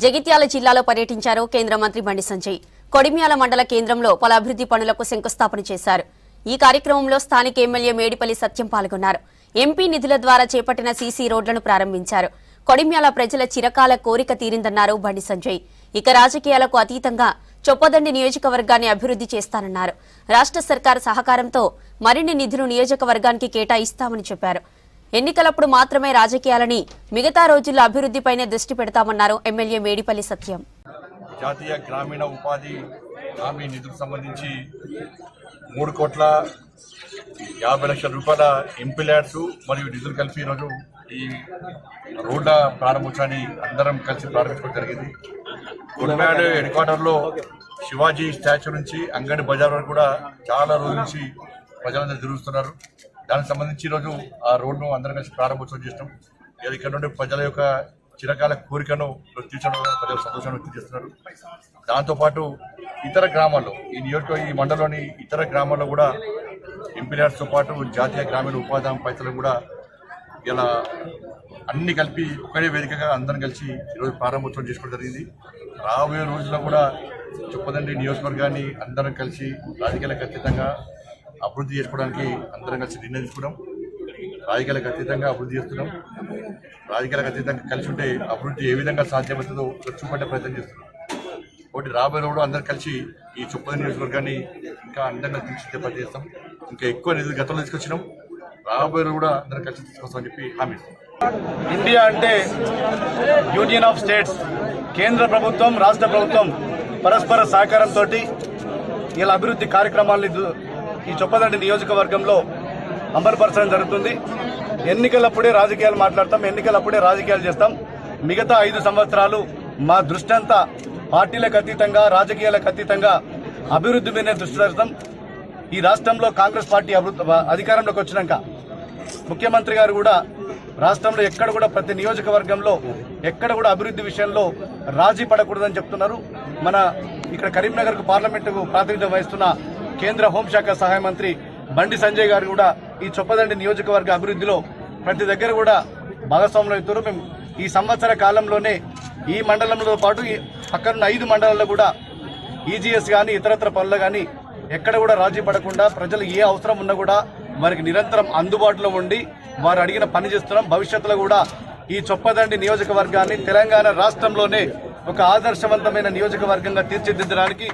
జగిత్యాల జిల్లాలో పర్యటించారు కేంద్ర మంత్రి బండి సంజయ్. కొడిమ్యాల మండల కేంద్రంలో పలు అభివృద్ధి పనులకు శంకుస్థాపన చేశారు. ఈ కార్యక్రమంలో స్థానిక ఎమ్మెల్యే మేడిపల్లి సత్యం పాల్గొన్నారు. ఎంపీ నిధుల ద్వారా చేపట్టిన సీసీ రోడ్లను ప్రారంభించారు. కొడిమ్యాల ప్రజల చిరకాల కోరిక తీరిందన్నారు బండి సంజయ్. ఇక రాజకీయాలకు అతీతంగా చొప్పదండి నియోజకవర్గాన్ని అభివృద్ధి చేస్తానన్నారు. రాష్ట్ర సర్కారు సహకారంతో మరిన్ని నిధులు నియోజకవర్గానికి కేటాయిస్తామని చెప్పారు. ఎన్నికలప్పుడు మాత్రమే రాజకీయాలని, మిగతా రోజుల్లో అభివృద్ధిపైనే దృష్టి పెడతామన్నారు ఎమ్మెల్యే మేడిపల్లి సత్యం. జాతీయ గ్రామీణ ఉపాధి హామీ నిధులకు సంబంధించి 3,50,00,000 రూపాయల ఎంపీల్యాడ్స్ మరియు నిధులు కలిపి ఈరోజు ఈ రోడ్ల ప్రారంభోత్సవాన్ని అందరం కలిసి ప్రారంభించడం జరిగింది. కొడిమ్యాల హెడ్ క్వార్టర్లో శివాజీ స్టాచ్యూ నుంచి అంగడి బజార్ వరకు కూడా చాలా రోజుల నుంచి ప్రజలందరూ తిరుగుతున్నారు. దానికి సంబంధించి ఈరోజు ఆ రోడ్ను అందరం కలిసి ప్రారంభోత్సవం చేస్తాం. ఇక్కడ నుండి ప్రజల యొక్క చిరకాల కోరికను తీర్చడం ప్రజలు సంతోషాన్ని వ్యక్తం చేస్తున్నారు. దాంతోపాటు ఇతర గ్రామాల్లో ఈ మండలంలోని ఇతర గ్రామాల్లో కూడా ఎంపీల్యాడ్స్తో పాటు జాతీయ గ్రామీణ ఉపాధి హామీ పైసలు కూడా ఇలా అన్ని కలిపి ఒకటే వేదికగా అందరం కలిసి ఈరోజు ప్రారంభోత్సవం చేసుకోవడం జరిగింది. రాబోయే రోజుల్లో కూడా చొప్పదండి నియోజకవర్గాన్ని అందరం కలిసి రాజకీయాలకు అతీతంగా అభివృద్ధి చేసుకోవడానికి అందరం కలిసి నిర్ణయం తీసుకున్నాం. రాజకీయాలకు అతీతంగా అభివృద్ధి చేస్తున్నాం. రాజకీయాలకు అతీతంగా కలిసి ఉంటే అభివృద్ధి ఏ విధంగా సాధ్యమవుతుందో చూపట్టే ప్రయత్నం చేస్తున్నాం. కాబట్టి రాబోయే రోజుల్లో అందరం కలిసి ఈ చొప్పదండి నియోజకవర్గాన్ని ఇంకా అందంగా తీర్చిదిద్దే ప్రయత్నం చేస్తాం. ఇంకా ఎక్కువ నిధులు గతంలో తీసుకొచ్చినాం. రాబోయే రోజు కూడా అందరం కలిసి తీసుకొస్తామని చెప్పి హామీ ఇస్తాం. ఇండియా అంటే యూనియన్ ఆఫ్ స్టేట్స్. కేంద్ర ప్రభుత్వం, రాష్ట్ర ప్రభుత్వం పరస్పర సహకారంతో ఇలా అభివృద్ధి కార్యక్రమాలను ఈ చొప్పదండి నియోజకవర్గంలో అమలుపరచడం జరుగుతుంది. ఎన్నికలప్పుడే రాజకీయాలు మాట్లాడతాం, ఎన్నికలప్పుడే రాజకీయాలు చేస్తాం. మిగతా 5 సంవత్సరాలు మా దృష్టి అంతా పార్టీలకు అతీతంగా, రాజకీయాలకు అతీతంగా అభివృద్ధి మీదనే దృష్టి పెడతాం. ఈ రాష్ట్రంలో కాంగ్రెస్ పార్టీ అధికారంలోకి వచ్చినాక ముఖ్యమంత్రి గారు కూడా రాష్ట్రంలో ఎక్కడ కూడా ప్రతి నియోజకవర్గంలో ఎక్కడ కూడా అభివృద్ధి విషయంలో రాజీ పడకూడదని చెప్తున్నారు. మన ఇక్కడ కరీంనగర్కు పార్లమెంటుకు ప్రాతినిధ్యం వహిస్తున్న కేంద్ర హోంశాఖ సహాయ మంత్రి బండి సంజయ్ గారు కూడా ఈ చొప్పదండి నియోజకవర్గ అభివృద్ధిలో ప్రతి దగ్గర కూడా భాగస్వాములు అవుతారు. మేము ఈ సంవత్సర కాలంలోనే ఈ మండలంలో పాటు పక్కనున్న 5 మండలాల్లో కూడా ఈజీఎస్ కానీ ఇతరత్ర పనులు కానీ ఎక్కడ కూడా రాజీ పడకుండా ప్రజలు ఏ అవసరం ఉన్నా కూడా వారికి నిరంతరం అందుబాటులో ఉండి వారు అడిగిన పని చేస్తున్నాం. భవిష్యత్తులో కూడా ఈ చొప్పదండి నియోజకవర్గాన్ని తెలంగాణ రాష్ట్రంలోనే ఒక ఆదర్శవంతమైన నియోజకవర్గంగా తీర్చిదిద్దడానికి